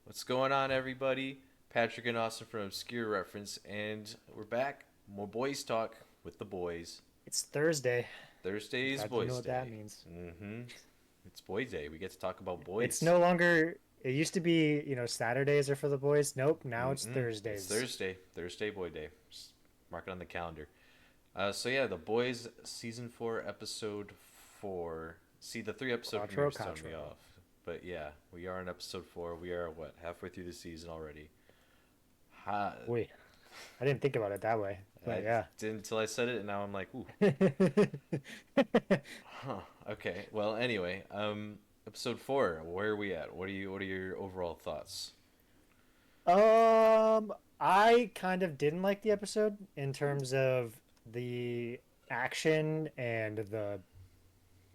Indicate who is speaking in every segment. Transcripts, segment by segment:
Speaker 1: What's going on, everybody? Patrick and Austin from Obscure Reference, and we're back. More boys talk with the boys.
Speaker 2: It's Thursday.
Speaker 1: Thursday
Speaker 2: In
Speaker 1: is
Speaker 2: fact, you know
Speaker 1: Boys
Speaker 2: what that
Speaker 1: Day.
Speaker 2: means.
Speaker 1: Mm-hmm. It's Boy Day. We get to talk about
Speaker 2: It's
Speaker 1: boys.
Speaker 2: no longer. It used to be, Saturdays are for the boys. Nope, now it's
Speaker 1: Mm-mm. It's
Speaker 2: Thursdays.
Speaker 1: Thursday. Thursday Boy Day. Just mark it on the calendar. So yeah, the boys season 4, episode 4. See, the 3 episode
Speaker 2: Quattro,
Speaker 1: premieres thrown me
Speaker 2: quattro.
Speaker 1: off. But yeah, we are on episode 4. We are what, halfway through the season already. Ha,
Speaker 2: Wait, I didn't think about it that way, but
Speaker 1: I
Speaker 2: yeah.
Speaker 1: didn't until I said it, and now I'm like, ooh, huh. Okay. Well, anyway, episode 4. Where are we at? What are your overall thoughts?
Speaker 2: I kind of didn't like the episode in terms of the action and the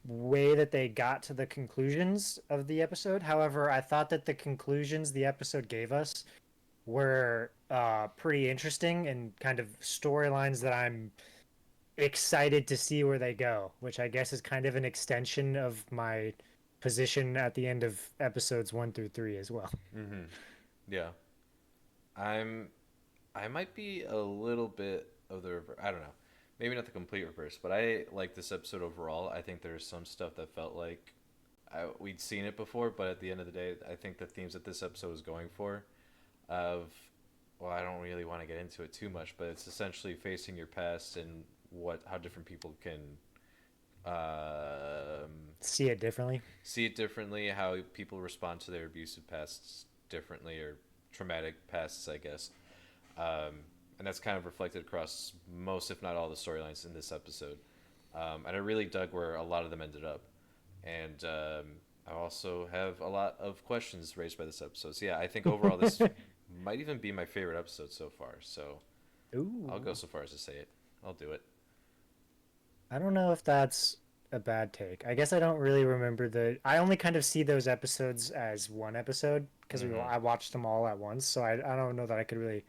Speaker 2: way that they got to the conclusions of the episode. However, I thought that the conclusions the episode gave us were pretty interesting and kind of storylines that I'm excited to see where they go, which I guess is kind of an extension of my position at the end of episodes 1 through 3 as well.
Speaker 1: Mm-hmm. Yeah. I'm. I might be a little bit of the reverse. I don't know. Maybe not the complete reverse, but I like this episode overall. I think there's some stuff that felt like we'd seen it before, but at the end of the day, I think the themes that this episode was going for, of, well, I don't really want to get into it too much, but it's essentially facing your past and how different people can
Speaker 2: See it differently.
Speaker 1: see it differently, how people respond to their abusive pasts differently, or traumatic pasts, I guess. And that's kind of reflected across most, if not all, the storylines in this episode. And I really dug where a lot of them ended up. And I also have a lot of questions raised by this episode. So, yeah, I think overall this might even be my favorite episode so far. So I'll go
Speaker 2: Ooh.
Speaker 1: so far as to say it. I'll do it.
Speaker 2: I don't know if that's a bad take. I guess I don't really remember I only kind of see those episodes as one episode because
Speaker 1: Mm-hmm.
Speaker 2: I watched them all at once, so I don't know that I could really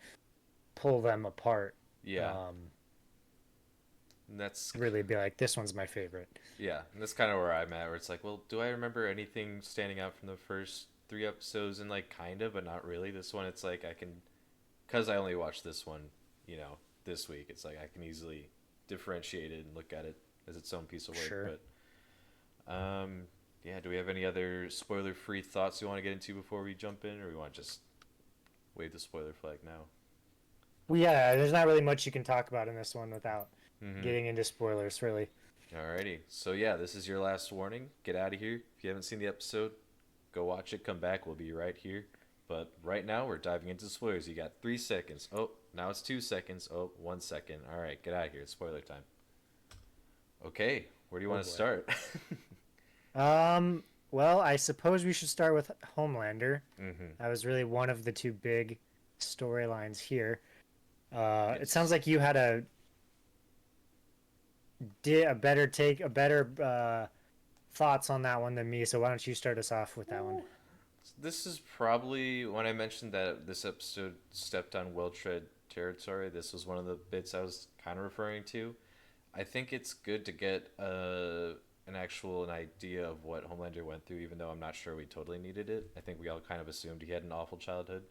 Speaker 2: pull them apart.
Speaker 1: Yeah.
Speaker 2: Um,
Speaker 1: And that's
Speaker 2: really be like, this one's my favorite.
Speaker 1: Yeah, and that's kind of where I'm at. Where it's like, well, do I remember anything standing out from the first 3 episodes? And like, kind of, but not really. This one, it's like I can, because I only watched this one, this week. It's like I can easily differentiate it and look at it as its own piece of work.
Speaker 2: Sure.
Speaker 1: But yeah. Do we have any other spoiler-free thoughts you want to get into before we jump in, or we want to just wave the spoiler flag now?
Speaker 2: Well, yeah, there's not really much you can talk about in this one without
Speaker 1: Mm-hmm.
Speaker 2: getting into spoilers, really.
Speaker 1: Alrighty. So yeah, this is your last warning. Get out of here. If you haven't seen the episode, go watch it. Come back. We'll be right here. But right now, we're diving into spoilers. You got 3 seconds. Oh, now it's 2 seconds. Oh, 1 second. All right, get out of here. It's spoiler time. Okay, where do you
Speaker 2: Oh
Speaker 1: want to
Speaker 2: boy.
Speaker 1: start?
Speaker 2: Well, I suppose we should start with Homelander.
Speaker 1: Mm-hmm.
Speaker 2: That was really one of the two big storylines here. It sounds
Speaker 1: Yes.
Speaker 2: like you had a better take, a better thoughts on that one than me. So why don't you start us off with that one?
Speaker 1: Ooh. This is probably when I mentioned that this episode stepped on well-tread territory. This was one of the bits I was kind of referring to. I think it's good to get an idea of what Homelander went through, even though I'm not sure we totally needed it. I think we all kind of assumed he had an awful childhood.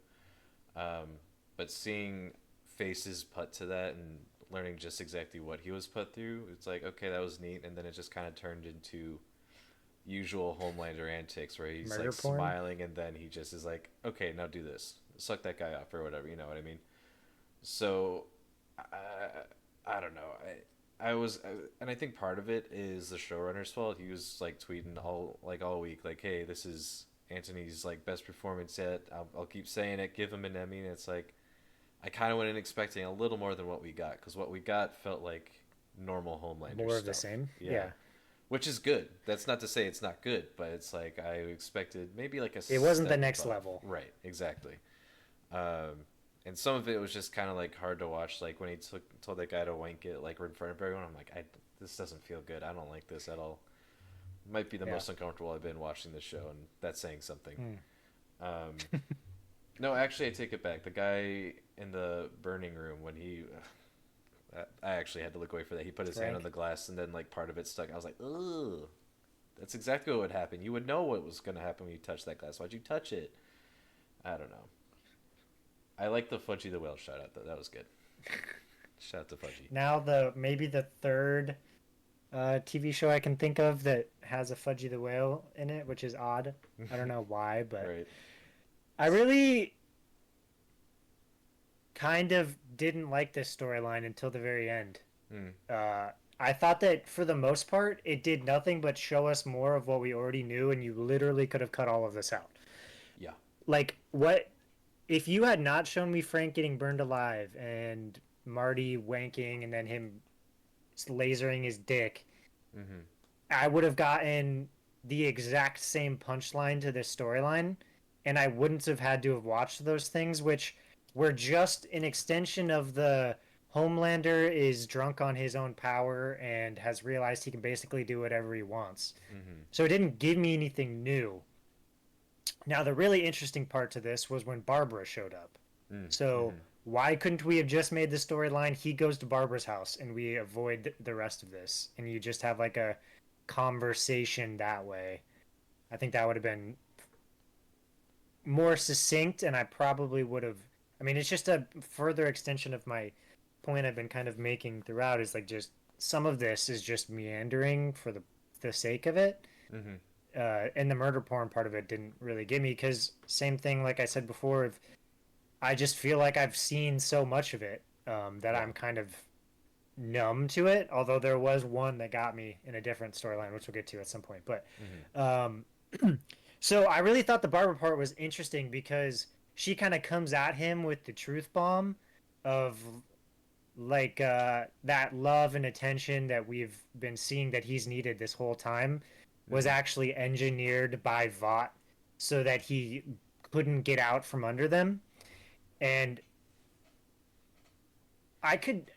Speaker 1: Um, but seeing faces put to that and learning just exactly what he was put through, it's like, okay, that was neat. And then it just kind of turned into usual Homelander antics where he's
Speaker 2: Murder
Speaker 1: like
Speaker 2: porn?
Speaker 1: smiling and then he just is like, okay, now do this. Suck that guy off or whatever, you know what I mean? So, I don't know. And I think part of it is the showrunner's fault. He was like tweeting all week, like, "Hey, this is Anthony's like best performance yet. I'll keep saying it. Give him an Emmy." And it's like I kind of went in expecting a little more than what we got because what we got felt like normal Homelander
Speaker 2: More of the
Speaker 1: stuff.
Speaker 2: same?
Speaker 1: Yeah,
Speaker 2: Yeah.
Speaker 1: which is good. That's not to say it's not good, but it's like I expected maybe like a
Speaker 2: It wasn't the
Speaker 1: step
Speaker 2: next
Speaker 1: above.
Speaker 2: level.
Speaker 1: Right, exactly. And some of it was just kind of like hard to watch. Like when he told that guy to wank it like in front of everyone, I'm like, this doesn't feel good. I don't like this at all. Might be the
Speaker 2: Yeah.
Speaker 1: most uncomfortable I've been watching this show, and that's saying something.
Speaker 2: Hmm.
Speaker 1: Um, no, actually, I take it back. The guy in the burning room when I actually had to look away for that. He put his hand on
Speaker 2: Frank.
Speaker 1: the glass, and then like part of it stuck. I was like, ugh. That's exactly what would happen. You would know what was going to happen when you touched that glass. Why'd you touch it? I don't know. I like the Fudgy the Whale shout out though. That was good. Shout out to Fudgy.
Speaker 2: Now the maybe the third TV show I can think of that has a Fudgy the Whale in it, which is odd. I don't know why, but
Speaker 1: Right.
Speaker 2: I really kind of didn't like this storyline until the very end.
Speaker 1: Mm.
Speaker 2: I thought that for the most part, it did nothing but show us more of what we already knew, and you literally could have cut all of this out.
Speaker 1: Yeah.
Speaker 2: Like, what if you had not shown me Frank getting burned alive and Marty wanking and then him lasering his dick?
Speaker 1: Mm-hmm.
Speaker 2: I would have gotten the exact same punchline to this storyline, and I wouldn't have had to have watched those things, which were just an extension of the Homelander is drunk on his own power and has realized he can basically do whatever he wants.
Speaker 1: Mm-hmm.
Speaker 2: So it didn't give me anything new. Now, the really interesting part to this was when Barbara showed up. So
Speaker 1: Mm-hmm.
Speaker 2: why couldn't we have just made the storyline he goes to Barbara's house and we avoid the rest of this and you just have like a conversation that way? I think that would have been more succinct and I probably would have. I mean, it's just a further extension of my point I've been kind of making throughout is like just some of this is just meandering for the sake of it.
Speaker 1: Mm-hmm.
Speaker 2: And the murder porn part of it didn't really get me because same thing like I said before, if I just feel like I've seen so much of it that
Speaker 1: Yeah.
Speaker 2: I'm kind of numb to it. Although there was one that got me in a different storyline, which we'll get to at some point. But
Speaker 1: Mm-hmm.
Speaker 2: um, so I really thought the Barbara part was interesting because she kind of comes at him with the truth bomb of like that love and attention that we've been seeing that he's needed this whole time was
Speaker 1: Mm-hmm.
Speaker 2: actually engineered by Vought so that he couldn't get out from under them. And I could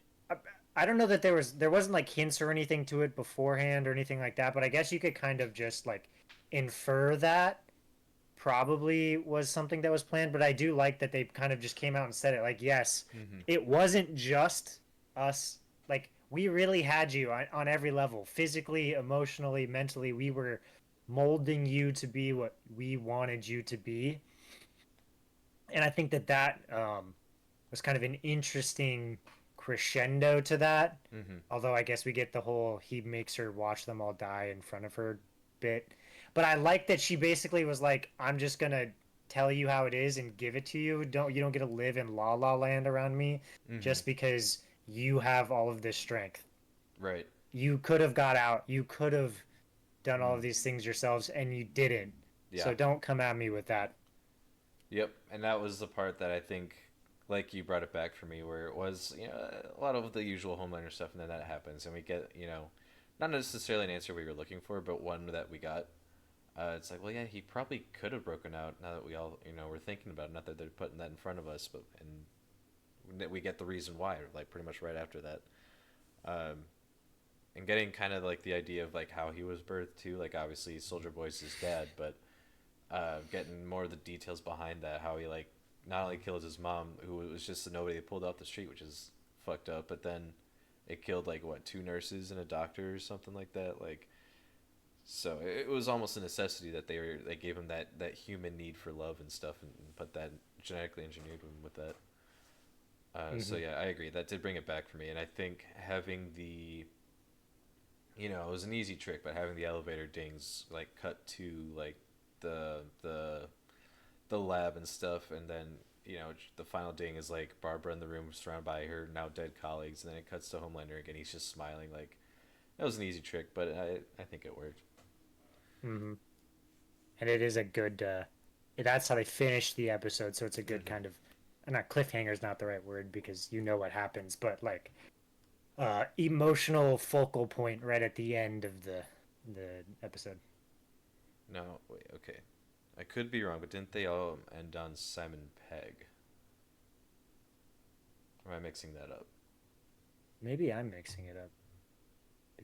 Speaker 2: I don't know that there wasn't like hints or anything to it beforehand or anything like that, but I guess you could kind of just like infer that probably was something that was planned, but I do like that they kind of just came out and said it like yes,
Speaker 1: Mm-hmm.
Speaker 2: it wasn't just us, like we really had you on every level, physically, emotionally, mentally. We were molding you to be what we wanted you to be. And I think that was kind of an interesting crescendo to that.
Speaker 1: Mm-hmm.
Speaker 2: Although I guess we get the whole he makes her watch them all die in front of her bit. But I like that she basically was like, I'm just gonna tell you how it is and give it to you. You don't get to live in la la land around me
Speaker 1: Mm-hmm.
Speaker 2: just because you have all of this strength.
Speaker 1: Right.
Speaker 2: You could have got out. You could have done all
Speaker 1: Mm.
Speaker 2: of these things yourselves and you didn't.
Speaker 1: Yeah.
Speaker 2: So don't come at me with that.
Speaker 1: Yep. And that was the part that I think, like you brought it back for me, where it was, a lot of the usual Homelander stuff, and then that happens, and we get, not necessarily an answer we were looking for, but one that we got. It's like, well, yeah, he probably could have broken out. Now that we all, we're thinking about it. Not that they're putting that in front of us, but and we get the reason why, like pretty much right after that. Um, and getting kind of like the idea of like how he was birthed too. Like obviously Soldier Boy's his dad, but getting more of the details behind that, how he like not only killed his mom, who was just a nobody they pulled off the street, which is fucked up, but then it killed like what, two nurses and a doctor or something like that. Like, so it was almost a necessity that they gave him that human need for love and stuff, and put that genetically engineered him with that. So
Speaker 2: Mm-hmm.
Speaker 1: yeah, I agree. That did bring it back for me, and I think having it was an easy trick, but having the elevator dings like cut to like the the the lab and stuff, and then the final ding is like Barbara in the room surrounded by her now dead colleagues, and then it cuts to Homelander again. He's just smiling. Like, that was an easy trick, but I think it worked.
Speaker 2: Mm-hmm. And it is a good that's how they finish the episode, so it's a good
Speaker 1: Hmm.
Speaker 2: kind of not cliffhanger is not the right word because you know what happens, but like emotional focal point right at the end of the episode.
Speaker 1: No, wait, okay, I could be wrong, but didn't they all end on Simon Pegg? Or am I mixing that up?
Speaker 2: Maybe I'm mixing it up.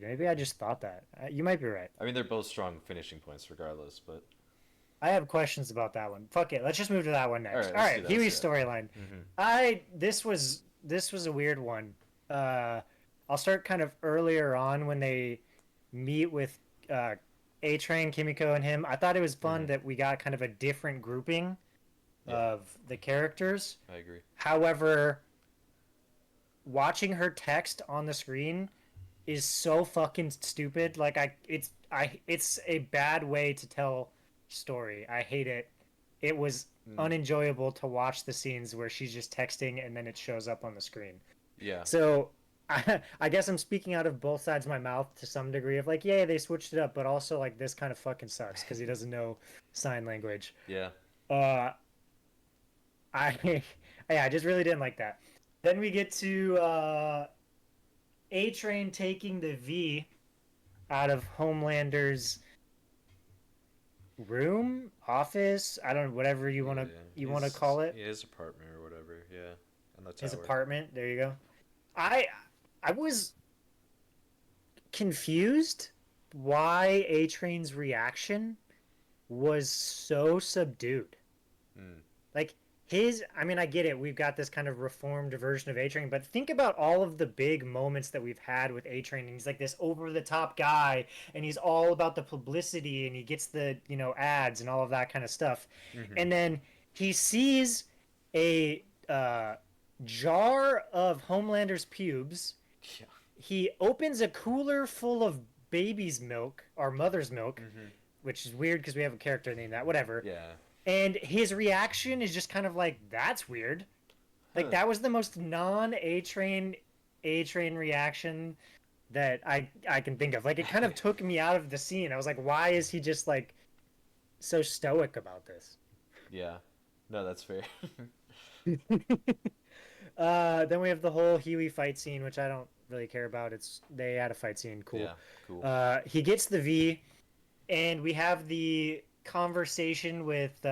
Speaker 2: Maybe I just thought that. You might be right.
Speaker 1: I mean, they're both strong finishing points, regardless. But
Speaker 2: I have questions about that one. Fuck it. Let's just move to that one
Speaker 1: all
Speaker 2: next.
Speaker 1: right,
Speaker 2: All
Speaker 1: let's do
Speaker 2: right,
Speaker 1: that. Let's do
Speaker 2: Huey's
Speaker 1: that.
Speaker 2: storyline.
Speaker 1: Mm-hmm.
Speaker 2: I this was a weird one. Uh, I'll start kind of earlier on when they meet with A Train, Kimiko, and him. I thought it was fun
Speaker 1: Mm-hmm.
Speaker 2: that we got kind of a different grouping
Speaker 1: Yeah,
Speaker 2: of the characters.
Speaker 1: I agree.
Speaker 2: However, watching her text on the screen is so fucking stupid. Like it's a bad way to tell story. I hate it. It was
Speaker 1: Mm,
Speaker 2: unenjoyable to watch the scenes where she's just texting and then it shows up on the screen.
Speaker 1: yeah,
Speaker 2: So I guess I'm speaking out of both sides of my mouth to some degree of like, yeah, they switched it up, but also like this kind of fucking sucks because he doesn't know sign language.
Speaker 1: yeah.
Speaker 2: Uh, I yeah, I just really didn't like that. Then we get to A Train taking the V out of Homelander's room, office, I don't know, whatever you want to call it,
Speaker 1: His apartment or whatever. Yeah, on the
Speaker 2: his
Speaker 1: tower.
Speaker 2: apartment. There you go. I I was confused why A Train's reaction was so subdued.
Speaker 1: Mm,
Speaker 2: Like I mean, I get it. We've got this kind of reformed version of A Train, but think about all of the big moments that we've had with A Train. And he's like this over the top guy, and he's all about the publicity, and he gets the, ads and all of that kind of stuff.
Speaker 1: mm-hmm.
Speaker 2: And then he sees a jar of Homelander's pubes.
Speaker 1: Yeah.
Speaker 2: He opens a cooler full of baby's milk or mother's milk,
Speaker 1: Mm-hmm.
Speaker 2: which is weird because we have a character named that, whatever.
Speaker 1: Yeah.
Speaker 2: And his reaction is just kind of like, that's weird. Like
Speaker 1: Huh.
Speaker 2: that was the most non A train reaction that I can think of. Like it kind of took me out of the scene. I was like, why is he just like so stoic about this?
Speaker 1: Yeah. No, that's fair.
Speaker 2: Then we have the whole Huey fight scene, which I don't really care about. It's they had a fight scene, cool.
Speaker 1: Yeah. Cool.
Speaker 2: He gets the V, and we have the conversation with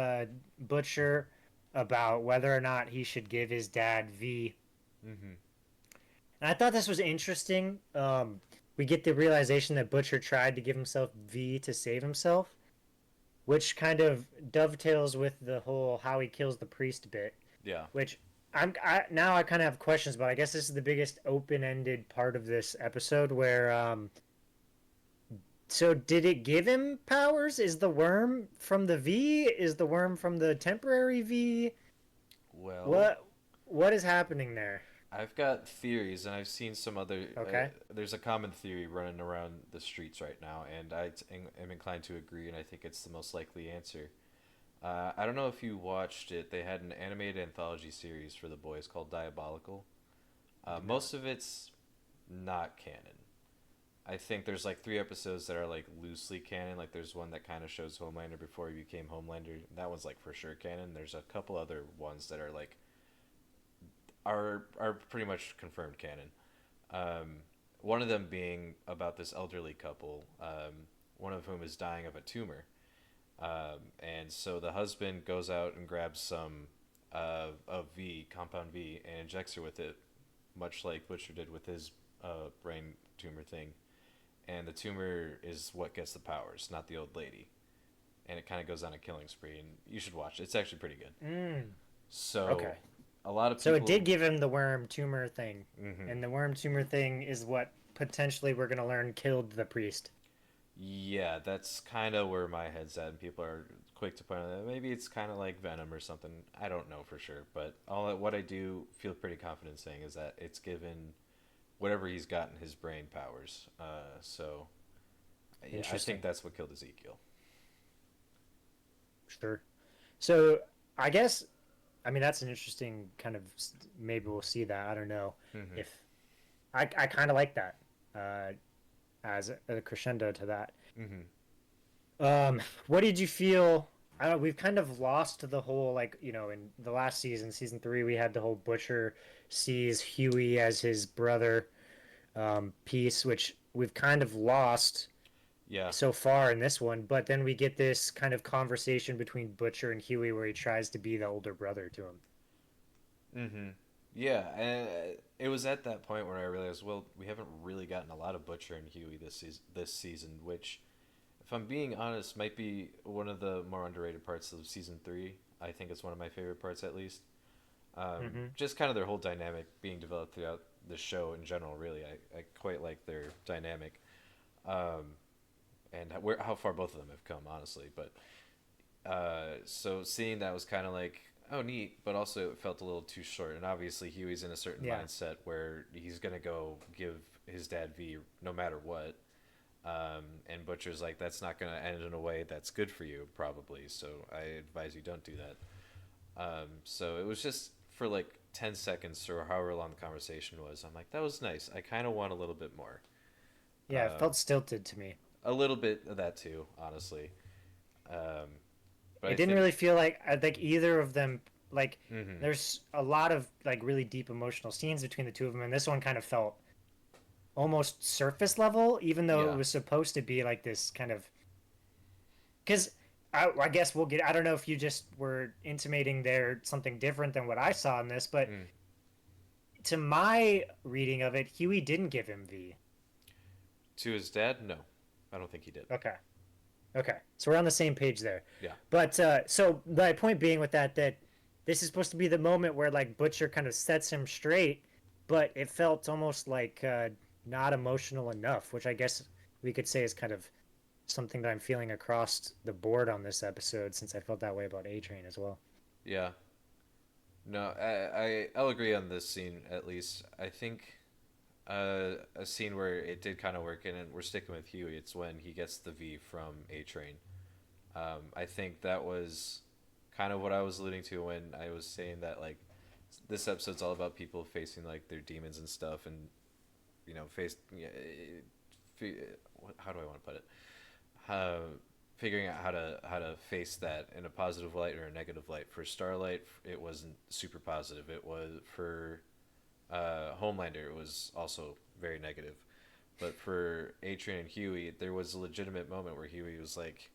Speaker 2: Butcher about whether or not he should give his dad V.
Speaker 1: Mm-hmm.
Speaker 2: And I thought this was interesting. We get the realization that Butcher tried to give himself V to save himself, which kind of dovetails with the whole how he kills the priest bit.
Speaker 1: Yeah.
Speaker 2: Which now I kind of have questions about. I guess this is the biggest open-ended part of this episode where so did it give him powers? Is the worm from the V? Is the worm from the temporary V?
Speaker 1: Well,
Speaker 2: What is happening there?
Speaker 1: I've got theories, and I've seen some other.
Speaker 2: Okay.
Speaker 1: There's a common theory running around the streets right now, and am inclined to agree, and I think it's the most likely answer. I don't know if you watched it. They had an animated anthology series for the boys called Diabolical.
Speaker 2: I did not.
Speaker 1: Most of it's not canon. I think there's like 3 episodes that are like loosely canon. Like there's one that kind of shows Homelander before he became Homelander. That one's like for sure canon. There's a couple other ones that are like are pretty much confirmed canon. Um, one of them being about this elderly couple, one of whom is dying of a tumor, and so the husband goes out and grabs some of V compound V and injects her with it, much like Butcher did with his brain tumor thing, and the tumor is what gets the powers, not the old lady. And it kind of goes on a killing spree, and you should watch it. It's actually pretty good.
Speaker 2: Mm,
Speaker 1: So,
Speaker 2: okay.
Speaker 1: a lot of
Speaker 2: So it did
Speaker 1: people.
Speaker 2: give him the worm tumor thing,
Speaker 1: Hmm.
Speaker 2: and the worm tumor thing is what potentially we're gonna learn killed the priest.
Speaker 1: Yeah, that's kind of where my head's at, and people are quick to point out that maybe it's kind of like Venom or something. I don't know for sure, but what I do feel pretty confident saying is that it's given whatever he's got in his brain powers. So, yeah, I think
Speaker 2: Interesting.
Speaker 1: that's what killed Ezekiel.
Speaker 2: Sure. So I guess I mean that's an interesting kind of maybe we'll see that. I don't know
Speaker 1: Hmm.
Speaker 2: if I kind of like that uh, as a crescendo to that.
Speaker 1: Hmm.
Speaker 2: What did you feel? I don't. We've kind of lost the whole like in the last season, season three, we had the whole Butcher sees Huey as his brother piece, which we've kind of lost
Speaker 1: Yeah.
Speaker 2: so far in this one. But then we get this kind of conversation between Butcher and Huey where he tries to be the older brother to him.
Speaker 1: Hmm. Yeah, and it was at that point where I realized, well, we haven't really gotten a lot of Butcher and Huey this season, which, if I'm being honest, might be one of the more underrated parts of season three. I think it's one of my favorite parts, at least.
Speaker 2: Mm-hmm.
Speaker 1: Just kind of their whole dynamic being developed throughout the show in general. Really, I quite like their dynamic, um, and how far both of them have come, honestly. But so seeing that was kind of like oh neat, but also it felt a little too short. And obviously Huey's in a certain
Speaker 2: Yeah.
Speaker 1: mindset where he's gonna go give his dad V no matter what. And Butcher's like, that's not gonna end in a way that's good for you, probably. So I advise you don't do that. So it was just for like 10 seconds or however long the conversation was. I'm like, that was nice. I kind of want a little bit more.
Speaker 2: Yeah, it
Speaker 1: Um,
Speaker 2: felt stilted to me.
Speaker 1: a little bit of that too, honestly. Um, but
Speaker 2: It
Speaker 1: I
Speaker 2: didn't
Speaker 1: think,
Speaker 2: really feel like I think either of them like
Speaker 1: hmm
Speaker 2: there's a lot of like really deep emotional scenes between the two of them, and this one kind of felt almost surface level, even though it
Speaker 1: yeah,
Speaker 2: was supposed to be like this kind of because I guess we'll get. I don't know if you just were intimating there something different than what I saw in this, but
Speaker 1: mm.
Speaker 2: to my reading of it, Huey didn't give him V.
Speaker 1: To his dad, no, I don't think he did.
Speaker 2: Okay, okay, so we're on the same page there.
Speaker 1: Yeah,
Speaker 2: But so my point being with that this is supposed to be the moment where like Butcher kind of sets him straight, but it felt almost like not emotional enough, which I guess we could say is kind of something that I'm feeling across the board on this episode, since I felt that way about A Train as well.
Speaker 1: yeah. No, I'll agree on this scene at least. I think a scene where it did kind of work, and we're sticking with Huey. It's when he gets the V from A Train. I think that was kind of what I was alluding to when I was saying that like this episode's all about people facing like their demons and stuff, and face. Yeah, how do I want to put it? Uh, Figuring out how to face that in a positive light or a negative light. For Starlight, it wasn't super positive. It was for Homelander. It was also very negative. But for Atrian and Huey, there was a legitimate moment where Huey was like,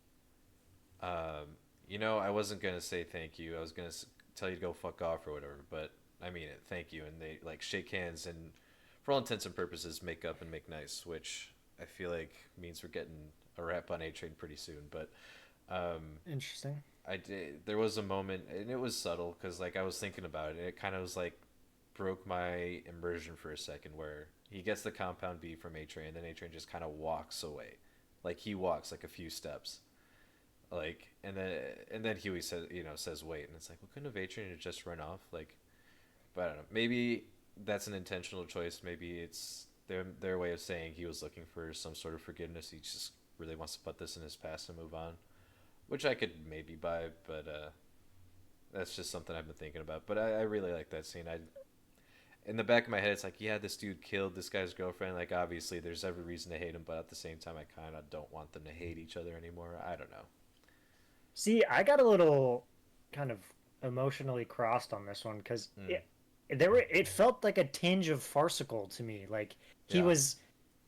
Speaker 1: I wasn't gonna say thank you. I was gonna tell you to go fuck off or whatever. But I mean it. Thank you. And they like shake hands and, for all intents and purposes, make up and make nice, which I feel like means we're getting a wrap on A Train pretty soon. But
Speaker 2: Interesting.
Speaker 1: I did. There was a moment, and it was subtle because like I was thinking about it. And it kind of was like broke my immersion for a second, where he gets the compound B from A Train, and then A Train just kind of walks away, like he walks like a few steps, like and then Huey says wait, and it's like, well, couldn't have A Train just run off, like, but I don't know. Maybe that's an intentional choice. Maybe it's their way of saying he was looking for some sort of forgiveness. He just really wants to put this in his past and move on, which I could maybe buy, but that's just something I've been thinking about. But I really like that scene. I In the back of my head, it's like, yeah, this dude killed this guy's girlfriend. Like, obviously, there's every reason to hate him, but at the same time, I kind of don't want them to hate each other anymore. I don't know.
Speaker 2: See, I got a little kind of emotionally crossed on this one because
Speaker 1: Mm,
Speaker 2: it felt like a tinge of farcical to me. Like he
Speaker 1: yeah.
Speaker 2: was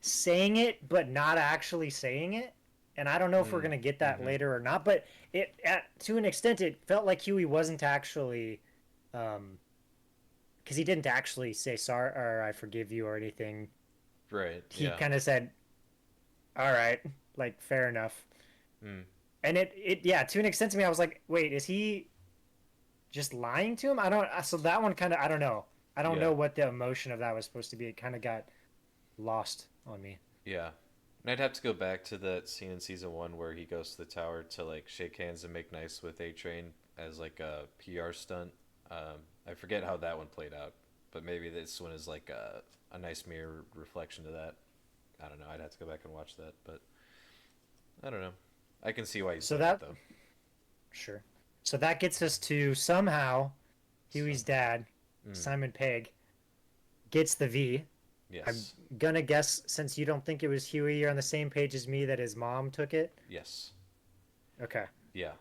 Speaker 2: saying it but not actually saying it. And I don't know if we're
Speaker 1: Mm,
Speaker 2: gonna get that
Speaker 1: mm-hmm.
Speaker 2: later or not, but to an extent it felt like Huey wasn't actually um because he didn't actually say sorry or I forgive you or anything.
Speaker 1: Right.
Speaker 2: He
Speaker 1: Yeah.
Speaker 2: kind of said, "All right, like fair enough."
Speaker 1: Mm,
Speaker 2: And it yeah, to an extent to me I was like, "Wait, is he just lying to him?" I don't so that one kind of I don't know. I don't
Speaker 1: yeah.
Speaker 2: know what the emotion of that was supposed to be. It kind of got lost on me.
Speaker 1: Yeah. And I'd have to go back to that scene in season one where he goes to the tower to like shake hands and make nice with A Train as like a PR stunt. I forget how that one played out, but maybe this one is like a nice mirror reflection to that. I don't know. I'd have to go back and watch that, but I don't know. I can see why he's
Speaker 2: So
Speaker 1: doing it
Speaker 2: that
Speaker 1: though.
Speaker 2: sure. So that gets us to somehow
Speaker 1: So,
Speaker 2: Huey's dad,
Speaker 1: mm,
Speaker 2: Simon Pegg, gets the V. I'm
Speaker 1: yes,
Speaker 2: gonna guess since you don't think it was Huey, you're on the same page as me that his mom took it.
Speaker 1: yes,
Speaker 2: Okay.
Speaker 1: yeah.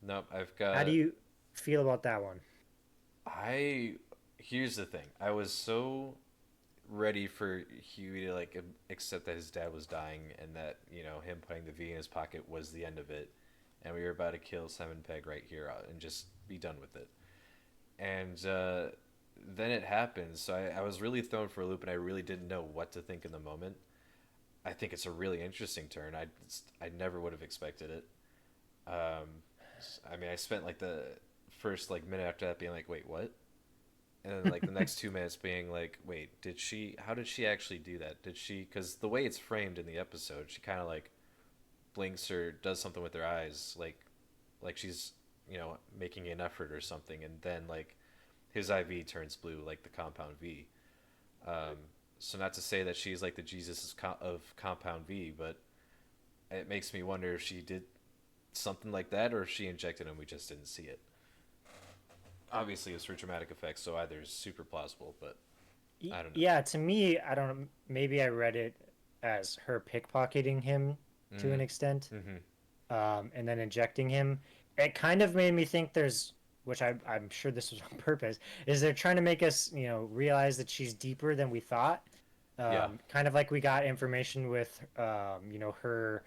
Speaker 1: Nope. I've
Speaker 2: How do
Speaker 1: got.
Speaker 2: you feel about that one?
Speaker 1: I. Here's the thing. I was so ready for Huey to like accept that his dad was dying and that him putting the V in his pocket was the end of it, and we were about to kill Simon Pegg right here and just be done with it. And then it happens, so I was really thrown for a loop, and I really didn't know what to think in the moment. I think it's a really interesting turn. I never would have expected it. I mean, I spent like the first like minute after that being like, wait, what? And then like the next 2 minutes being like, wait, did she? How did she actually do that? Did she? Because the way it's framed in the episode, she kind of like blinks or does something with her eyes, like she's making an effort or something, and then like his IV turns blue, like the Compound V. Um, so not to say that she's like the Jesus of Compound V, but it makes me wonder if she did something like that or if she injected him. We just didn't see it. Obviously, it's for dramatic effect, so either is super plausible, but I don't know.
Speaker 2: Yeah, to me, I don't know. Maybe I read it as her pickpocketing him to an
Speaker 1: Mm,
Speaker 2: extent,
Speaker 1: mm-hmm.
Speaker 2: and then injecting him. It kind of made me think which I'm sure this was on purpose, is they're trying to make us, realize that she's deeper than we thought.
Speaker 1: Yeah.
Speaker 2: Kind of like we got information with, her,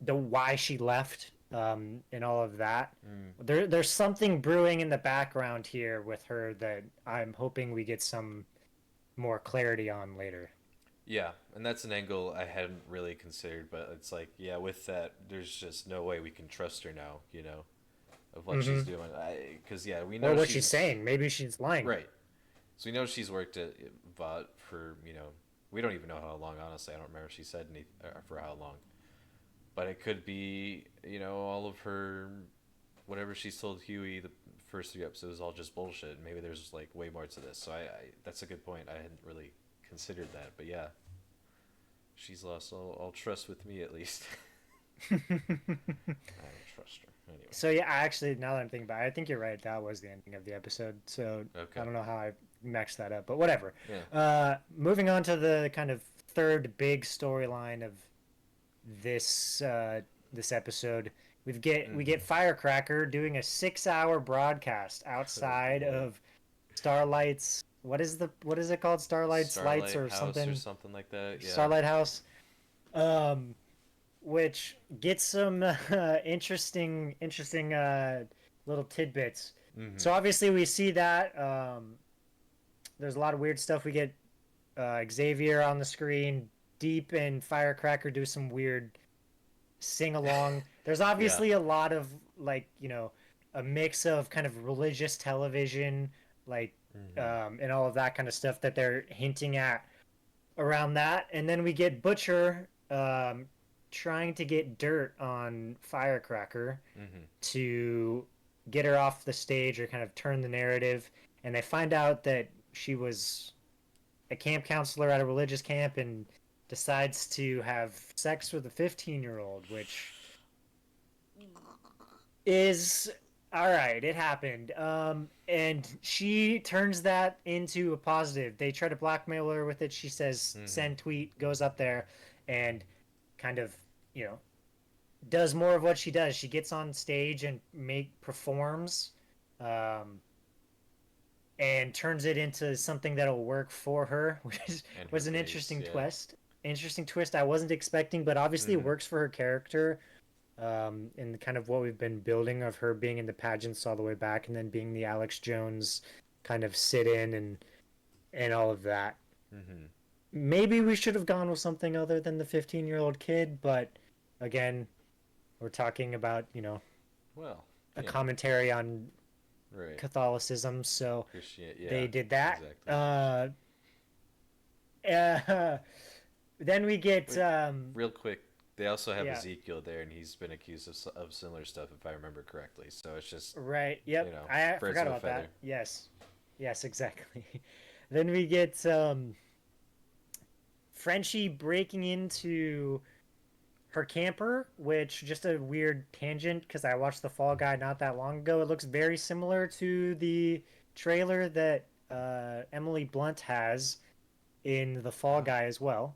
Speaker 2: the why she left, and all of that.
Speaker 1: Mm.
Speaker 2: There's something brewing in the background here with her that I'm hoping we get some more clarity on later.
Speaker 1: Yeah, and that's an angle I hadn't really considered, but it's like, yeah, with that, there's just no way we can trust her now, of what she's
Speaker 2: Mm-hmm.
Speaker 1: doing. Because, yeah, we
Speaker 2: Or
Speaker 1: know
Speaker 2: what she's
Speaker 1: she's.
Speaker 2: saying. Maybe she's lying.
Speaker 1: Right. So we know she's worked at VOT for, we don't even know how long, honestly. I don't remember if she said for how long. But it could be, all of her, whatever she's told Huey the first three episodes is all just bullshit. Maybe there's like way more to this. So that's a good point. I hadn't really considered that. But yeah, she's lost all trust with me at least. I don't trust her. Anyway.
Speaker 2: So yeah, actually, now that I'm thinking about it, I think you're right. That was the ending of the episode. So I
Speaker 1: Okay.
Speaker 2: don't know how I mixed that up, but whatever.
Speaker 1: Yeah.
Speaker 2: Moving on to the kind of third big storyline of this episode, we
Speaker 1: Mm-hmm.
Speaker 2: get Firecracker doing a 6-hour broadcast
Speaker 1: Oh
Speaker 2: outside
Speaker 1: boy.
Speaker 2: of Starlight's. What is it called? Starlight's Lights
Speaker 1: Starlight
Speaker 2: or
Speaker 1: House or
Speaker 2: something?
Speaker 1: something like that. Yeah.
Speaker 2: Starlight House. Um, which gets some interesting little tidbits.
Speaker 1: Mm-hmm.
Speaker 2: So obviously we see that there's a lot of weird stuff. We get Xavier on the screen, Deep and Firecracker do some weird sing along. There's
Speaker 1: Yeah.
Speaker 2: obviously a lot of like a mix of kind of religious television, like
Speaker 1: Mm-hmm.
Speaker 2: and all of that kind of stuff that they're hinting at around that. And then we get Butcher trying to get dirt on Firecracker
Speaker 1: Mm-hmm.
Speaker 2: to get her off the stage or kind of turn the narrative. And they find out that she was a camp counselor at a religious camp and decides to have sex with a 15-year-old, which is all right. It happened. And she turns that into a positive. They try to blackmail her with it. She says,
Speaker 1: Mm-hmm.
Speaker 2: send tweet, goes up there and kind of, you know, does more of what she does. She gets on stage and performs, um, and turns it into something that'll work for her, which
Speaker 1: And her
Speaker 2: was an
Speaker 1: base.
Speaker 2: interesting
Speaker 1: Yeah.
Speaker 2: twist. Interesting twist I wasn't expecting, but obviously it
Speaker 1: Mm-hmm.
Speaker 2: works for her character, and kind of what we've been building of her being in the pageants all the way back, and then being the Alex Jones kind of sit in and all of that.
Speaker 1: Mm-hmm.
Speaker 2: Maybe we should have gone with something other than the 15-year-old kid, but again, we're talking about,
Speaker 1: Well,
Speaker 2: a
Speaker 1: you know.
Speaker 2: commentary on
Speaker 1: Right.
Speaker 2: Catholicism, so
Speaker 1: Christian. Yeah.
Speaker 2: they did that.
Speaker 1: Exactly.
Speaker 2: Uh, then we get,
Speaker 1: Wait. Real quick. They also have
Speaker 2: yeah,
Speaker 1: Ezekiel there, and he's been accused of similar stuff, if I remember correctly. So it's just,
Speaker 2: right. Yep, I
Speaker 1: birds
Speaker 2: forgot
Speaker 1: of a
Speaker 2: about
Speaker 1: feather.
Speaker 2: that. Yes, yes, exactly. Then we get Frenchie breaking into her camper, which just a weird tangent because I watched The Fall Guy not that long ago. It looks very similar to the trailer that Emily Blunt has in The Fall
Speaker 1: Oh,
Speaker 2: Guy as well.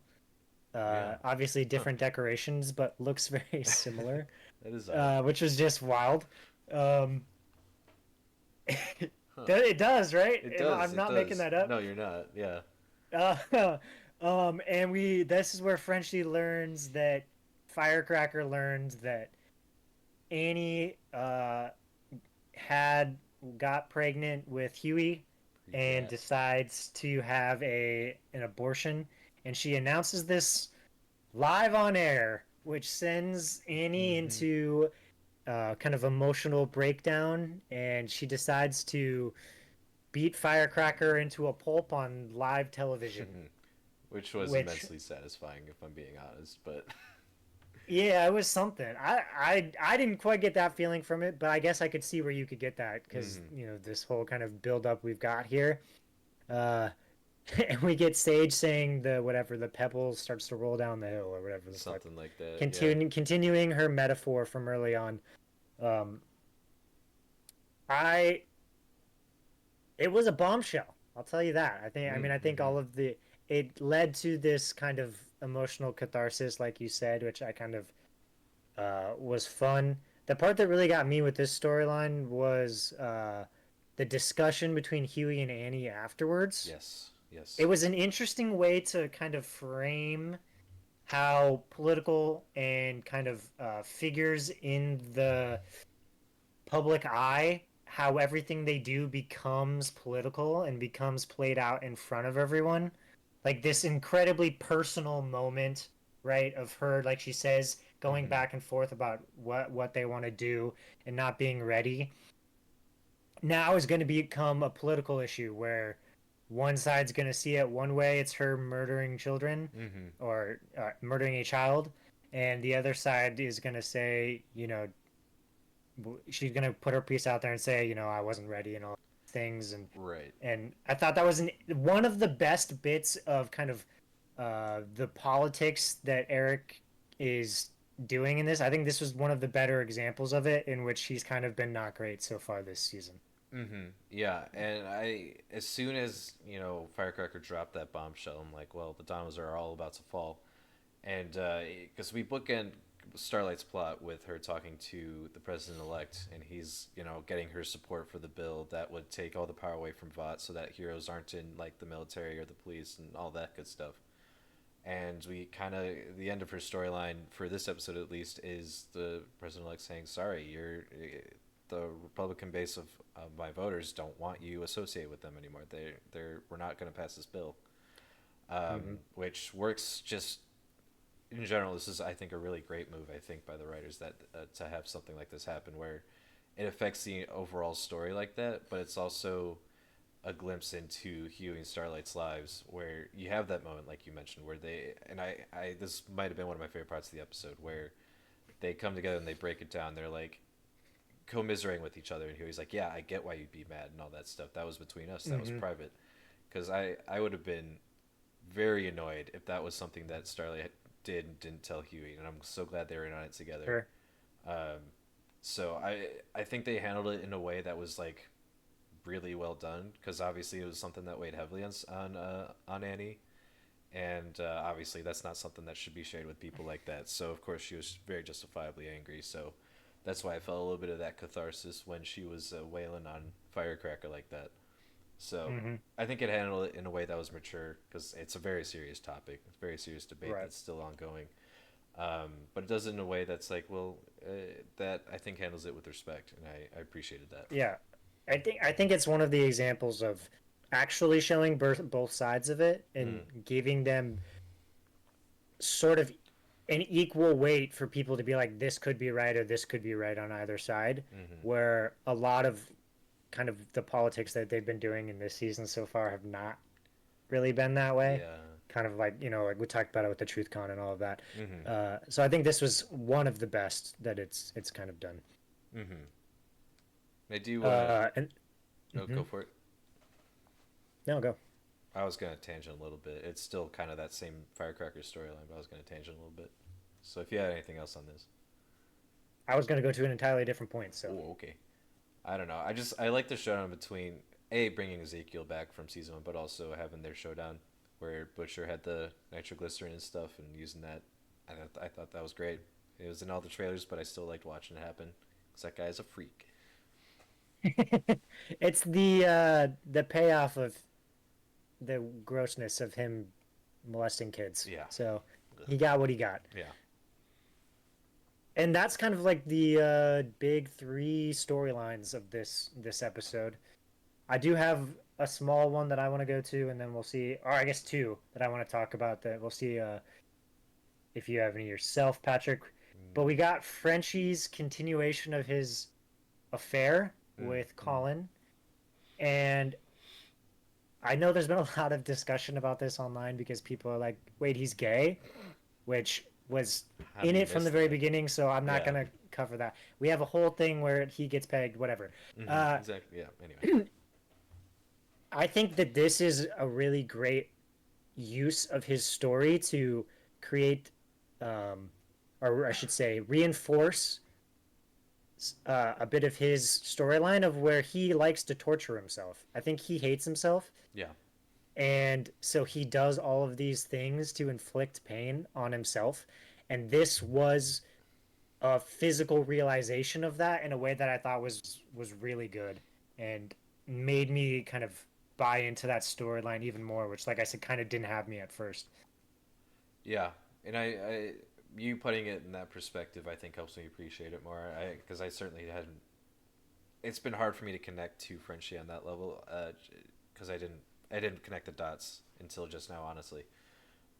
Speaker 1: yeah.
Speaker 2: Obviously
Speaker 1: Huh.
Speaker 2: different decorations, but looks very similar,
Speaker 1: That is odd.
Speaker 2: which was just wild. Um,
Speaker 1: Huh.
Speaker 2: it does, right?
Speaker 1: It does.
Speaker 2: I'm
Speaker 1: It
Speaker 2: not making
Speaker 1: does.
Speaker 2: that up.
Speaker 1: No, you're not. Yeah.
Speaker 2: Uh, and this is where Frenchie learns that Firecracker learns that Annie had got pregnant with Huey and
Speaker 1: Pre-brat.
Speaker 2: decides to have an abortion, and she announces this live on air, which sends Annie
Speaker 1: Mm-hmm.
Speaker 2: into kind of emotional breakdown, and she decides to beat Firecracker into a pulp on live television,
Speaker 1: Which was
Speaker 2: which
Speaker 1: immensely satisfying, if I'm being honest. But
Speaker 2: Yeah, it was something. I didn't quite get that feeling from it, but I guess I could see where you could get that because
Speaker 1: Hmm.
Speaker 2: this whole kind of build up we've got here. Uh, and we get Sage saying the whatever the pebble starts to roll down the hill or whatever the fuck.
Speaker 1: Something like that. Yeah.
Speaker 2: Continuing her metaphor from early on. Um, I it was a bombshell. I'll tell you that. I think
Speaker 1: Mm-hmm.
Speaker 2: all of the it led to this kind of emotional catharsis, like you said, which I kind of was fun. The part that really got me with this storyline was the discussion between Huey and Annie afterwards.
Speaker 1: Yes.
Speaker 2: It
Speaker 1: Yes.
Speaker 2: was an interesting way to kind of frame how political and kind of figures in the public eye, how everything they do becomes political and becomes played out in front of everyone. Like this incredibly personal moment, right, of her, like she says, going
Speaker 1: Mm-hmm.
Speaker 2: back and forth about what they want to do and not being ready. Now is going to become a political issue where one side's going to see it one way, it's her murdering children
Speaker 1: Mm-hmm.
Speaker 2: or murdering a child, and the other side is going to say, she's gonna put her piece out there and say, I wasn't ready and all things,
Speaker 1: Right.
Speaker 2: and I thought that was one of the best bits of kind of the politics that Eric is doing in this. I think this was one of the better examples of it in which he's kind of been not great so far this season.
Speaker 1: Mm-hmm. Yeah, and as soon as Firecracker dropped that bombshell, I'm like, well, the dominoes are all about to fall, and because we bookend Starlight's plot with her talking to the president elect, and he's getting her support for the bill that would take all the power away from Vought, so that heroes aren't in like the military or the police and all that good stuff. And we kind of the end of her storyline for this episode at least is the president elect saying, "Sorry, the Republican base of my voters don't want you associated with them anymore. They're we're not going to pass this bill."
Speaker 2: Mm-hmm.
Speaker 1: Which works just in general. This is, I think, a really great move. I think by the writers that to have something like this happen where it affects the overall story like that, but it's also a glimpse into Huey and Starlight's lives where you have that moment like you mentioned where I this might have been one of my favorite parts of the episode where they come together and they break it down. They're like commiserating with each other, and Huey's like, "Yeah, I get why you'd be mad and all that stuff. That was between us. That was
Speaker 2: Mm-hmm.
Speaker 1: private." Because I would have been very annoyed if that was something that Starlight did and didn't tell Huey, and I'm so glad they were in on it together.
Speaker 2: Sure.
Speaker 1: Um, so I think they handled it in a way that was like really well done because obviously it was something that weighed heavily on Annie, and obviously that's not something that should be shared with people like that. So of course she was very justifiably angry. So that's why I felt a little bit of that catharsis when she was wailing on Firecracker like that. So
Speaker 2: Mm-hmm.
Speaker 1: I think it handled it in a way that was mature because it's a very serious topic, it's a very serious debate
Speaker 2: Right.
Speaker 1: that's still ongoing. But it does it in a way that's like, well, that I think handles it with respect, and I appreciated that.
Speaker 2: Yeah. I think it's one of the examples of actually showing both sides of it and
Speaker 1: Mm,
Speaker 2: giving them sort of an equal weight for people to be like, this could be right or this could be right on either side,
Speaker 1: mm-hmm.
Speaker 2: where a lot of kind of the politics that they've been doing in this season so far have not really been that way.
Speaker 1: Yeah.
Speaker 2: Kind of like, like we talked about it with the Truth Con and all of that.
Speaker 1: Mm-hmm.
Speaker 2: So I think this was one of the best that it's kind of done.
Speaker 1: Mm-hmm. I do.
Speaker 2: And
Speaker 1: No,
Speaker 2: mm-hmm.
Speaker 1: go for it.
Speaker 2: No, go.
Speaker 1: I was gonna tangent a little bit. It's still kind of that same Firecracker storyline, but I was gonna tangent a little bit. So if you had anything else on this,
Speaker 2: I was going to go to an entirely different point. So
Speaker 1: oh, okay. I don't know. I like the showdown between bringing Ezekiel back from season one, but also having their showdown where Butcher had the nitroglycerin and stuff and using that. I thought that was great. It was in all the trailers, but I still liked watching it happen because that guy is a freak.
Speaker 2: it's the payoff of the grossness of him molesting kids.
Speaker 1: Yeah.
Speaker 2: So
Speaker 1: Ugh.
Speaker 2: he got what he got.
Speaker 1: Yeah.
Speaker 2: And that's kind of like the big three storylines of this episode. I do have a small one that I want to go to, and then we'll see, or I guess two that I want to talk about. That we'll see if you have any yourself, Patrick. But we got Frenchie's continuation of his affair
Speaker 1: Mm,
Speaker 2: with
Speaker 1: mm,
Speaker 2: Colin, and I know there's been a lot of discussion about this online because people are like, "Wait, he's gay," which was
Speaker 1: How do
Speaker 2: in
Speaker 1: you
Speaker 2: it from
Speaker 1: miss
Speaker 2: the very
Speaker 1: that?
Speaker 2: beginning, so I'm not
Speaker 1: Yeah.
Speaker 2: gonna cover that. We have a whole thing where he gets pegged, whatever. Uh,
Speaker 1: Exactly. Yeah. Anyway.
Speaker 2: I think that this is a really great use of his story to create, um, or I should say, reinforce a bit of his storyline of where he likes to torture himself. I think he hates himself,
Speaker 1: Yeah.
Speaker 2: and so he does all of these things to inflict pain on himself. And this was a physical realization of that in a way that I thought was really good and made me kind of buy into that storyline even more, which, like I said, kind of didn't have me at first.
Speaker 1: Yeah. And you putting it in that perspective, I think helps me appreciate it more. Because I certainly hadn't. It's been hard for me to connect to Frenchie on that level. Because I didn't connect the dots until just now, honestly.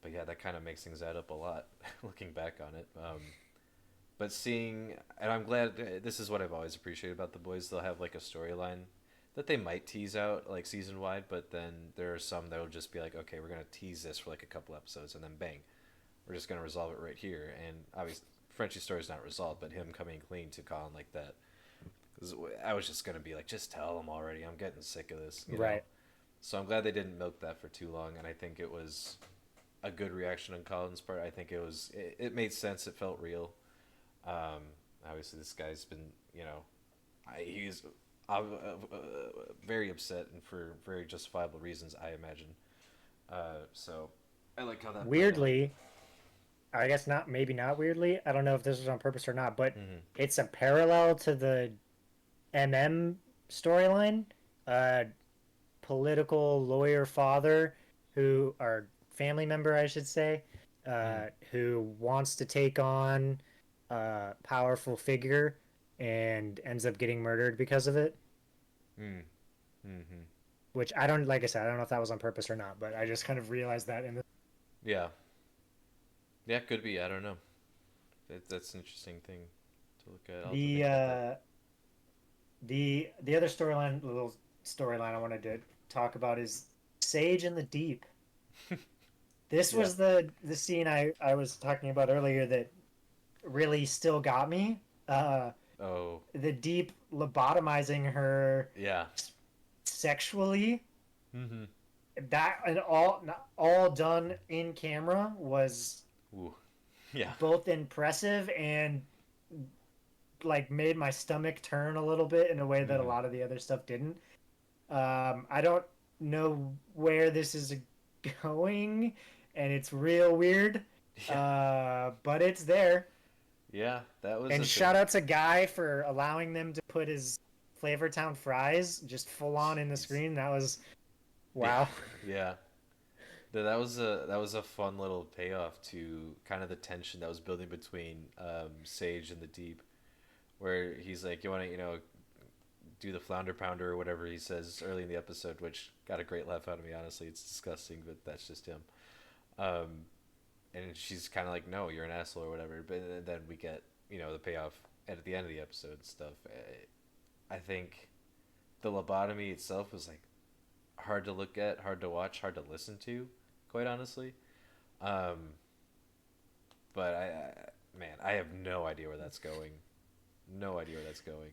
Speaker 1: But yeah, that kind of makes things add up a lot, looking back on it. But seeing, and I'm glad this is what I've always appreciated about the boys. They'll have like a storyline that they might tease out like season wide, but then there are some that will just be like, okay, we're gonna tease this for like a couple episodes, and then bang, we're just gonna resolve it right here. And obviously, Frenchie's story is not resolved, but him coming clean to Colin like that, 'cause I was just gonna be like, just tell him already. I'm getting sick of this, you know.
Speaker 2: Right.
Speaker 1: So I'm glad they didn't milk that for too long, and I think it was a good reaction on Colin's part. I think it made sense. It felt real. Um, Obviously, this guy's been, you know, he's very upset and for very justifiable reasons, I imagine. So I like how that played out.
Speaker 2: Weirdly, I guess not, maybe not weirdly. I don't know if this was on purpose or not, but
Speaker 1: Mm-hmm.
Speaker 2: it's a parallel to the MM storyline. Uh, Political lawyer father who, or family member, I should say,
Speaker 1: Mm.
Speaker 2: who wants to take on a powerful figure and ends up getting murdered because of it.
Speaker 1: Mm. Mm-hmm.
Speaker 2: Which I don't, like I said, I don't know if that was on purpose or not, but I just kind of realized that in the
Speaker 1: Yeah. Yeah, could be. I don't know. That's an interesting thing to look at. I'll have to
Speaker 2: the
Speaker 1: think about that.
Speaker 2: uh, the other storyline, little storyline I wanted to talk about is Sage in the Deep. This
Speaker 1: Yeah.
Speaker 2: was the scene I was talking about earlier that really still got me. Uh,
Speaker 1: Oh.
Speaker 2: the Deep lobotomizing her
Speaker 1: Yeah.
Speaker 2: sexually,
Speaker 1: Mm-hmm.
Speaker 2: that and all done in camera was
Speaker 1: Ooh. Yeah.
Speaker 2: both impressive and like made my stomach turn a little bit in a way that a
Speaker 1: Mm-hmm.
Speaker 2: lot of the other stuff didn't. I don't know where this is going, and it's real weird,
Speaker 1: Yeah.
Speaker 2: but it's there.
Speaker 1: Yeah. That was
Speaker 2: And
Speaker 1: a
Speaker 2: shout
Speaker 1: big.
Speaker 2: out to Guy for allowing them to put his Flavortown fries just full on in the
Speaker 1: Jeez.
Speaker 2: screen. That was
Speaker 1: Yeah.
Speaker 2: wow.
Speaker 1: Yeah. That was a fun little payoff to kind of the tension that was building between Sage and the Deep, where he's like, "You want to, you know, do the flounder pounder or whatever he says early in the episode," which got a great laugh out of me. Honestly, it's disgusting, but that's just him. Um, and she's kind of like, "No, you're an asshole" or whatever. But then we get, you know, the payoff at the end of the episode and stuff. I think the lobotomy itself was like hard to look at, hard to watch, hard to listen to, quite honestly. Um, but man, I have no idea where that's going. No idea where that's going.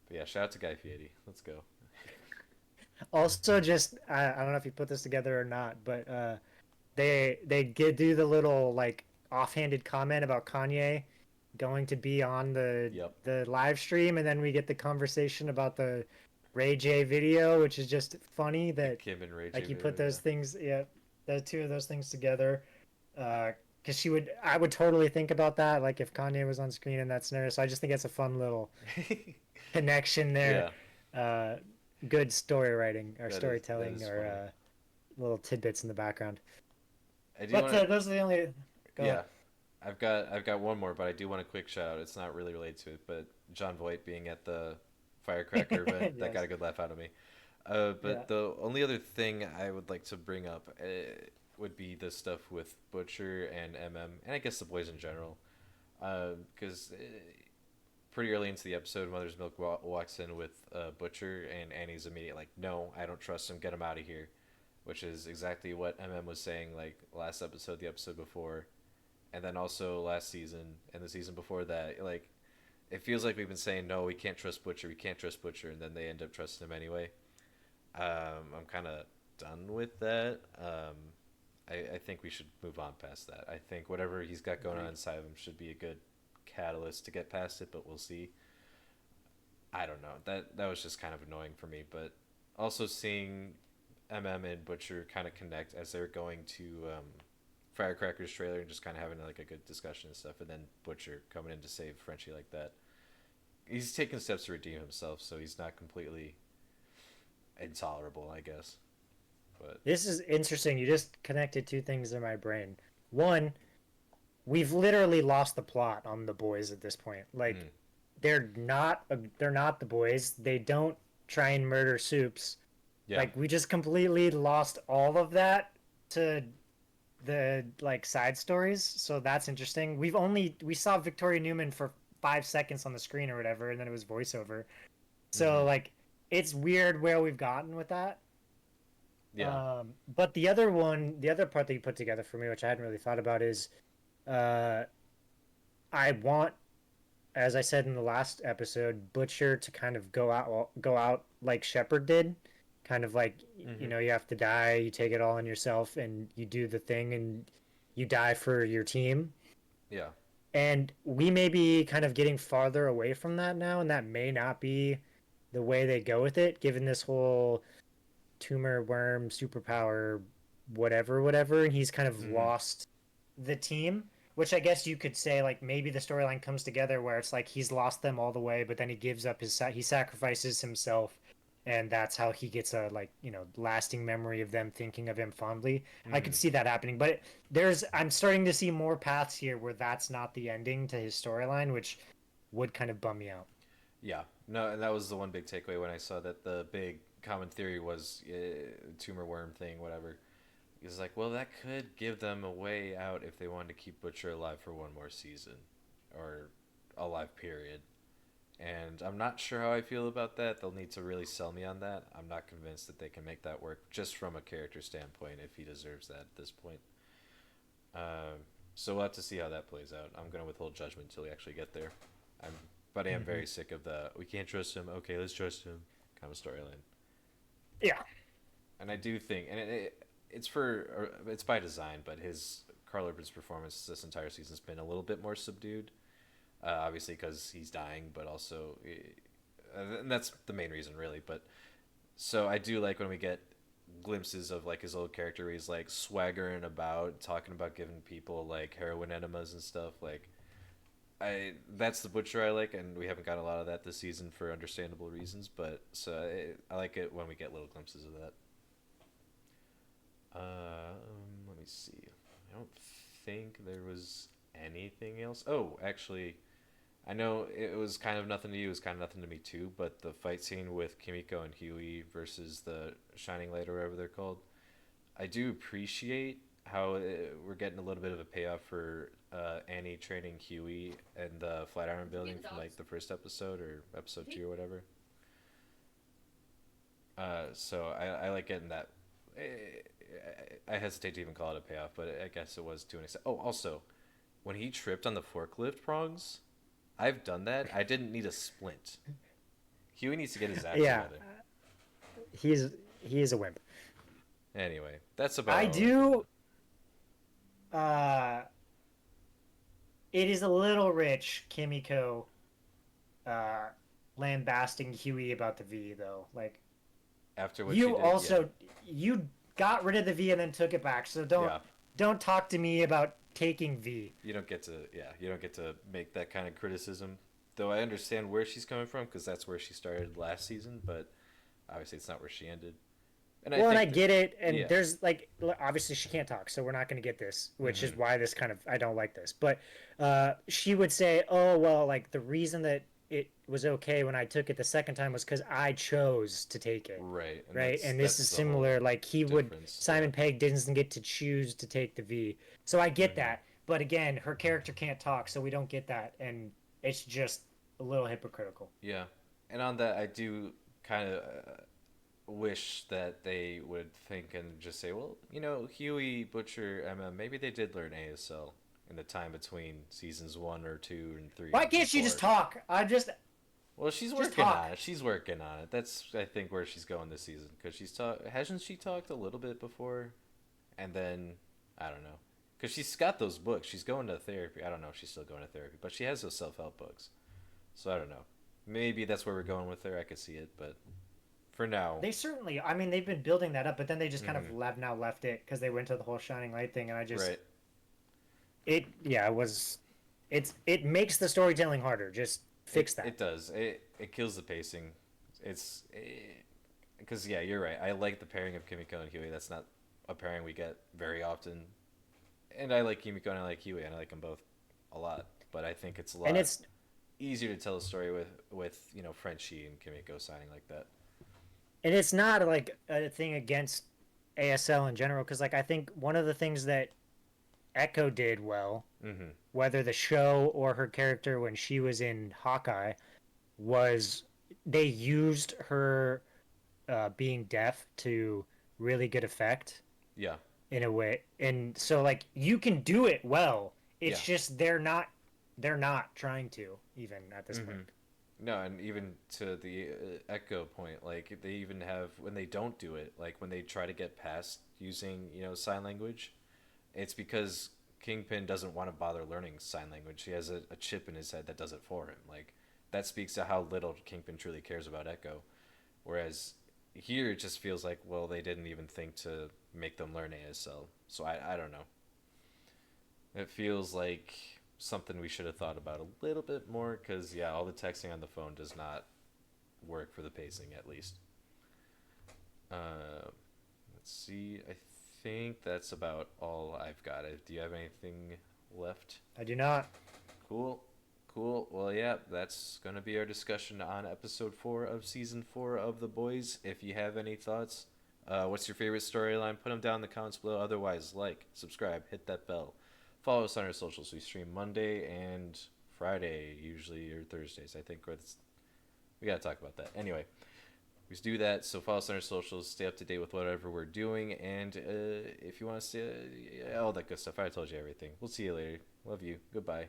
Speaker 1: But yeah, shout out to Guy Fieri. Let's go.
Speaker 2: Also, just I don't know if you put this together or not, but they get do the little like offhanded comment about Kanye going to be on
Speaker 1: Yep.
Speaker 2: the live stream, and then we get the conversation about the Ray J video, which is just funny
Speaker 1: The
Speaker 2: that
Speaker 1: Kim and Ray J
Speaker 2: like you
Speaker 1: video.
Speaker 2: put those
Speaker 1: Yeah.
Speaker 2: things, yeah, the two of those things together. Because I would totally think about that, like if Kanye was on screen in that scenario. So I just think it's a fun little connection there.
Speaker 1: Yeah.
Speaker 2: Uh, Good story writing or
Speaker 1: That
Speaker 2: storytelling
Speaker 1: is
Speaker 2: or
Speaker 1: funny.
Speaker 2: little tidbits in the background.
Speaker 1: I do
Speaker 2: But
Speaker 1: want to.
Speaker 2: those are the only. Go ahead.
Speaker 1: Yeah. I've got one more, but I do want a quick shout out. It's not really related to it, but John Voight being at the firecracker event that got
Speaker 2: Yes.
Speaker 1: a good laugh out of me.
Speaker 2: Yeah.
Speaker 1: But the only other thing I would like to bring up would be the stuff with Butcher and MM, and I guess the boys in general. Because pretty early into the episode, Mother's Milk walks in with Butcher, and Annie's immediately like, "No, I don't trust him. Get him out of here," which is exactly what MM was saying like last episode, the episode before. and then also last season and the season before that, like it feels like we've been saying no, we can't trust Butcher, we can't trust Butcher, and then they end up trusting him anyway. I'm kind of done with that. I think we should move on past that. I think whatever he's got going on
Speaker 2: Agreed.
Speaker 1: inside of him should be a good catalyst to get past it, but we'll see. I don't know. That was just kind of annoying for me, but also seeing MM and Butcher kind of connect as they're going to Firecracker's trailer and just kind of having like a good discussion and stuff, and then Butcher coming in to save Frenchie like that. He's taking steps to redeem himself, so he's not completely intolerable, I guess. But
Speaker 2: This is interesting. You just connected two things in my brain. One, we've literally lost the plot on the boys at this point. Like
Speaker 1: mm,
Speaker 2: they're not the boys. They don't try and murder Soups.
Speaker 1: yeah,
Speaker 2: Like we just completely lost all of that to the like side stories. So that's interesting. We saw Victoria Newman for 5 seconds on the screen or whatever, and then it was voiceover.
Speaker 1: mm-hmm,
Speaker 2: So like it's weird where we've gotten with that.
Speaker 1: yeah,
Speaker 2: But the other one, the other part that you put together for me, which I hadn't really thought about, is uh, I want, as I said in the last episode, Butcher to kind of go out like Shepard did, kind of like
Speaker 1: mm-hmm,
Speaker 2: you have to die, you take it all on yourself, and you do the thing, and you die for your team.
Speaker 1: yeah,
Speaker 2: And we may be kind of getting farther away from that now, and that may not be the way they go with it, given this whole tumor worm superpower whatever, and he's kind of
Speaker 1: mm-hmm,
Speaker 2: lost the team, which I guess you could say like maybe the storyline comes together where it's like he's lost them all the way, but then he gives up he sacrifices himself, and that's how he gets a like lasting memory of them thinking of him fondly. I
Speaker 1: mm-hmm,
Speaker 2: could see that happening, but I'm starting to see more paths here where that's not the ending to his storyline, which would kind of bum me out.
Speaker 1: yeah. No, and that was the one big takeaway when I saw that the big common theory was tumor worm thing, whatever. It's like, well, that could give them a way out if they wanted to keep Butcher alive for one more season, or alive, period. And I'm not sure how I feel about that. They'll need to really sell me on that. I'm not convinced that they can make that work just from a character standpoint if he deserves that at this point. So we'll have to see how that plays out. I'm going to withhold judgment until we actually get there. I'm, but I am
Speaker 2: Mm-hmm.
Speaker 1: very sick of the we can't trust him. Okay, let's trust him kind of storyline.
Speaker 2: Yeah.
Speaker 1: And I do think, and it's by design, but his Carl Urban's performance this entire season's been a little bit more subdued. Obviously, because he's dying, but also, and that's the main reason, really. But so I do like when we get glimpses of like his old character where he's like swaggering about, talking about giving people like heroin enemas and stuff. Like I that's the Butcher I like, and we haven't got a lot of that this season for understandable reasons. But I like it when we get little glimpses of that. Let me see. I don't think there was anything else. Oh, actually, I know it was kind of nothing to you. It was kind of nothing to me too. But the fight scene with Kimiko and Huey versus the Shining Light or whatever they're called, I do appreciate how we're getting a little bit of a payoff for Annie training Huey in the Flatiron Building from like the first episode or episode two or whatever. So I like getting that. I hesitate to even call it a payoff, but I guess it was to an extent. Oh, also, when he tripped on the forklift prongs, I've done that. I didn't need a splint. Huey needs to get his act
Speaker 2: Yeah.
Speaker 1: together.
Speaker 2: He's he is a wimp.
Speaker 1: Anyway, that's about
Speaker 2: I
Speaker 1: all I got.
Speaker 2: do. Uh, it is a little rich, Kimiko, uh, lambasting Huey about the V though. Like
Speaker 1: After what she
Speaker 2: you
Speaker 1: did, yeah,
Speaker 2: also you got rid of the V and then took it back. So
Speaker 1: yeah.
Speaker 2: don't talk to me about taking V.
Speaker 1: You don't get to, yeah, you don't get to make that kind of criticism. Though I understand where she's coming from because that's where she started last season, but obviously it's not where she ended. And I
Speaker 2: Well, and I
Speaker 1: think that,
Speaker 2: get it, and
Speaker 1: yeah,
Speaker 2: there's like obviously she can't talk, so we're not going to get this, which is
Speaker 1: mm-hmm,
Speaker 2: why this kind of I don't like this. But she would say, "Oh well, like the reason that it was okay when I took it the second time was because I chose to take it,
Speaker 1: right, and
Speaker 2: right?" And this
Speaker 1: that's
Speaker 2: is
Speaker 1: the whole
Speaker 2: similar. Like
Speaker 1: difference. Yeah,
Speaker 2: Simon Pegg didn't get to choose to take the V, so I get
Speaker 1: mm-hmm,
Speaker 2: that. But again, her character can't talk, so we don't get that, and it's just a little hypocritical.
Speaker 1: yeah. And on that, I do kind of wish that they would think and just say, well, Huey, Butcher, Emma, maybe they did learn ASL. in the time between seasons 1 or 2 and 3
Speaker 2: Why
Speaker 1: and
Speaker 2: can't she just
Speaker 1: 4.
Speaker 2: talk? I
Speaker 1: Well, she's
Speaker 2: just
Speaker 1: working
Speaker 2: talk.
Speaker 1: on it. She's working on it. That's I think where she's going this season because hasn't she talked a little bit before, and then I don't know because she's got those books. She's going to therapy. I don't know if she's still going to therapy, but she has those self help books. So I don't know. Maybe that's where we're going with her. I could see it, but for now,
Speaker 2: They certainly. I mean, they've been building that up, but then they just kind of
Speaker 1: mm,
Speaker 2: left it because they went to the whole shining light thing, and I just
Speaker 1: right.
Speaker 2: it was it makes the storytelling harder. Just
Speaker 1: It
Speaker 2: fix that.
Speaker 1: it does. It kills the pacing. It's because yeah, you're right. I like the pairing of Kimiko and Huey. That's not a pairing we get very often. And I like Kimiko and I like Huey and I like them both a lot. But I think it's a
Speaker 2: And
Speaker 1: lot easier to tell a story with Frenchie and Kimiko signing like that.
Speaker 2: it's not like a thing against ASL in general because like I think one of the things that Echo did well,
Speaker 1: Mm-hmm.
Speaker 2: whether the show or her character when she was in Hawkeye, was they used her being deaf to really good effect
Speaker 1: Yeah.
Speaker 2: in a way. And so like you can do it well. It's
Speaker 1: Yeah.
Speaker 2: just they're not trying to even at this
Speaker 1: Mm-hmm.
Speaker 2: point.
Speaker 1: No, and even to the Echo point, like they even have when they don't do it, like when they try to get past using sign language, it's because Kingpin doesn't want to bother learning sign language. He has a chip in his head that does it for him. Like that speaks to how little Kingpin truly cares about Echo. Whereas here it just feels like, well, they didn't even think to make them learn ASL. So I don't know. It feels like something we should have thought about a little bit more because yeah, all the texting on the phone does not work for the pacing at least. Uh, let's see. I think that's about all I've got. Do you have anything left?
Speaker 2: I do not.
Speaker 1: Cool. Cool. Well, yeah, that's going to be our discussion on episode 4 of season 4 of The Boys. If you have any thoughts, what's your favorite storyline? Put them down in the comments below. Otherwise, like, subscribe, hit that bell. Follow us on our socials. We stream Monday and Friday, usually, or Thursdays, I think. We got to talk about that. Anyway, we just do that. So follow us on our socials. Stay up to date with whatever we're doing. And if you want to see all that good stuff, I told you everything. We'll see you later. Love you. Goodbye.